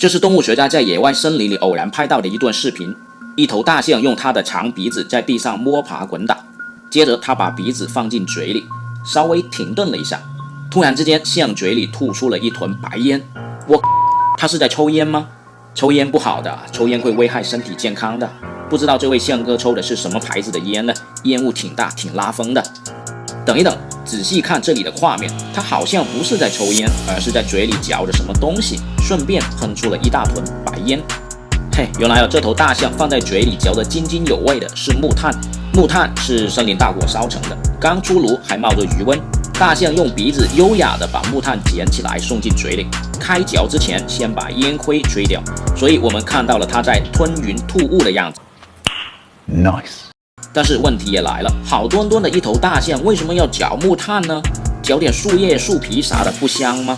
这是动物学家在野外森林里偶然拍到的一段视频。一头大象用它的长鼻子在地上摸爬滚打，接着它把鼻子放进嘴里，稍微停顿了一下，突然之间象嘴里吐出了一团白烟。它是在抽烟吗？抽烟不好的，抽烟会危害身体健康的。不知道这位象哥抽的是什么牌子的烟呢？烟雾挺大，挺拉风的。等一等，仔细看这里的画面，它好像不是在抽烟，而是在嘴里嚼着什么东西，顺便喷出了一大团白烟。原来这头大象放在嘴里嚼得津津有味的是木炭。木炭是森林大火烧成的，刚出炉还冒着余温。大象用鼻子优雅地把木炭捡起来送进嘴里，开嚼之前先把烟灰吹掉，所以我们看到了它在吞云吐雾的样子。Nice。但是问题也来了，好端端的一头大象为什么要嚼木炭呢？嚼点树叶、树皮啥的不香吗？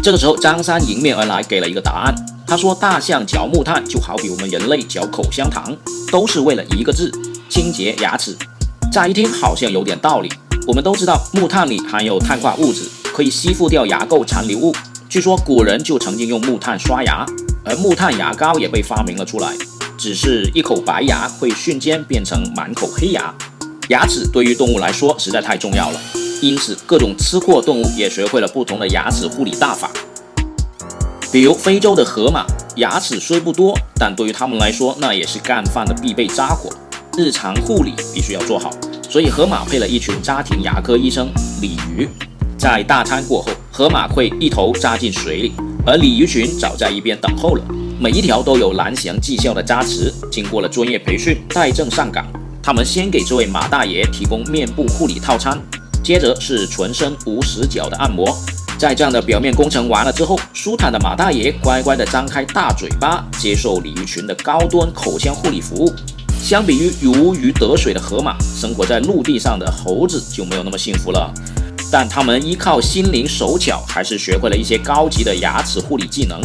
这个时候张三迎面而来给了一个答案。他说大象嚼木炭就好比我们人类嚼口香糖，都是为了一个字，清洁牙齿。乍一听好像有点道理。我们都知道木炭里含有碳化物质，可以吸附掉牙垢残留物。据说古人就曾经用木炭刷牙，而木炭牙膏也被发明了出来。只是一口白牙会瞬间变成满口黑牙。牙齿对于动物来说实在太重要了，因此各种吃货动物也学会了不同的牙齿护理大法。比如非洲的河马，牙齿虽不多，但对于他们来说那也是干饭的必备家伙，日常护理必须要做好。所以河马配了一群家庭牙科医生鲤鱼，在大餐过后，河马会一头扎进水里，而鲤鱼群早在一边等候了。每一条都有蓝翔技校的加持，经过了专业培训，带证上岗。他们先给这位马大爷提供面部护理套餐，接着是全身无死角的按摩。在这样的表面工程完了之后，舒坦的马大爷乖乖地张开大嘴巴，接受鲤鱼群的高端口腔护理服务。相比于如鱼得水的河马，生活在陆地上的猴子就没有那么幸福了。但他们依靠心灵手巧，还是学会了一些高级的牙齿护理技能。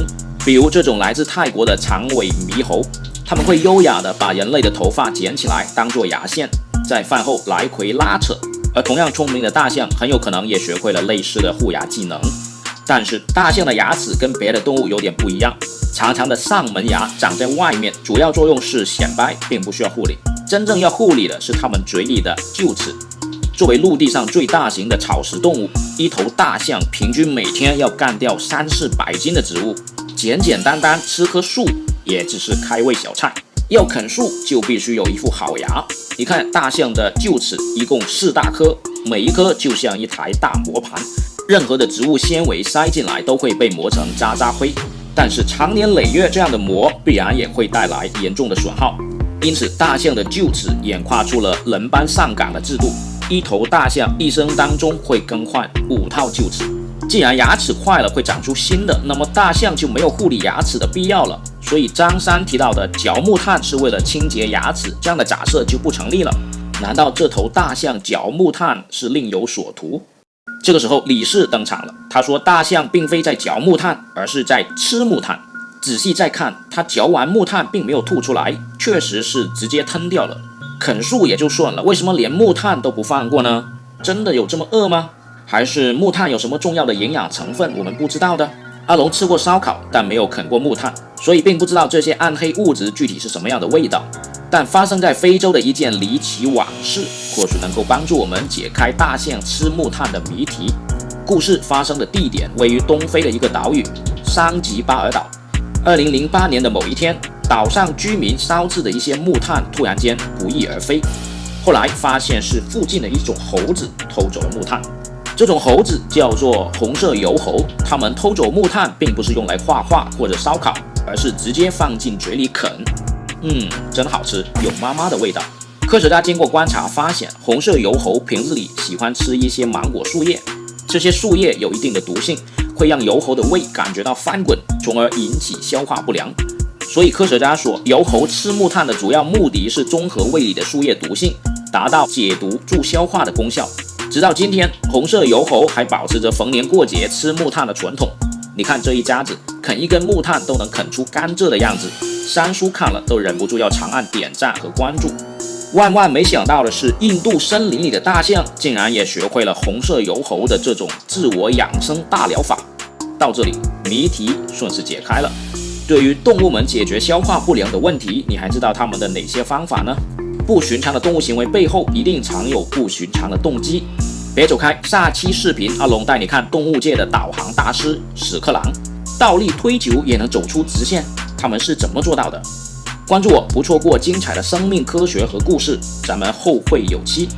比如这种来自泰国的长尾猕猴，他们会优雅地把人类的头发剪起来当做牙线，在饭后来回拉扯。而同样聪明的大象很有可能也学会了类似的护牙技能。但是大象的牙齿跟别的动物有点不一样，长长的上门牙长在外面，主要作用是显摆，并不需要护理。真正要护理的是它们嘴里的臼齿。作为陆地上最大型的草食动物，一头大象平均每天要干掉300-400斤的植物，简简单单吃棵树也只是开胃小菜。要啃树就必须有一副好牙。你看大象的臼齿一共4大颗，每一颗就像一台大磨盘，任何的植物纤维塞进来都会被磨成渣渣灰。但是长年累月这样的磨必然也会带来严重的损耗，因此大象的臼齿演化出了轮班上岗的制度。一头大象一生当中会更换5套臼齿。既然牙齿坏了会长出新的，那么大象就没有护理牙齿的必要了。所以张三提到的嚼木炭是为了清洁牙齿，这样的假设就不成立了。难道这头大象嚼木炭是另有所图？这个时候李氏登场了，他说大象并非在嚼木炭，而是在吃木炭。仔细再看，他嚼完木炭并没有吐出来，确实是直接吞掉了。啃树也就算了，为什么连木炭都不放过呢？真的有这么饿吗？还是木炭有什么重要的营养成分我们不知道的？阿龙吃过烧烤，但没有啃过木炭，所以并不知道这些暗黑物质具体是什么样的味道。但发生在非洲的一件离奇往事，或许能够帮助我们解开大象吃木炭的谜题。故事发生的地点位于东非的一个岛屿桑吉巴尔岛。2008年的某一天，岛上居民烧制的一些木炭突然间不翼而飞，后来发现是附近的一种猴子偷走了木炭。这种猴子叫做红色油猴，它们偷走木炭并不是用来画画或者烧烤，而是直接放进嘴里啃。真好吃，有妈妈的味道。科学家经过观察发现，红色油猴平日里喜欢吃一些芒果树叶，这些树叶有一定的毒性，会让油猴的胃感觉到翻滚，从而引起消化不良。所以科学家说，油猴吃木炭的主要目的是中和胃里的树叶毒性，达到解毒助消化的功效。直到今天，红色油猴还保持着逢年过节吃木炭的传统。你看这一家子啃一根木炭都能啃出甘蔗的样子，三叔看了都忍不住要长按点赞和关注。万万没想到的是，印度森林里的大象竟然也学会了红色油猴的这种自我养生大疗法。到这里谜题算是解开了。对于动物们解决消化不良的问题，你还知道它们的哪些方法呢？不寻常的动物行为背后一定藏有不寻常的动机。别走开，下期视频阿龙带你看动物界的导航大师屎壳郎，倒立推球也能走出直线，他们是怎么做到的？关注我，不错过精彩的生命科学和故事，咱们后会有期。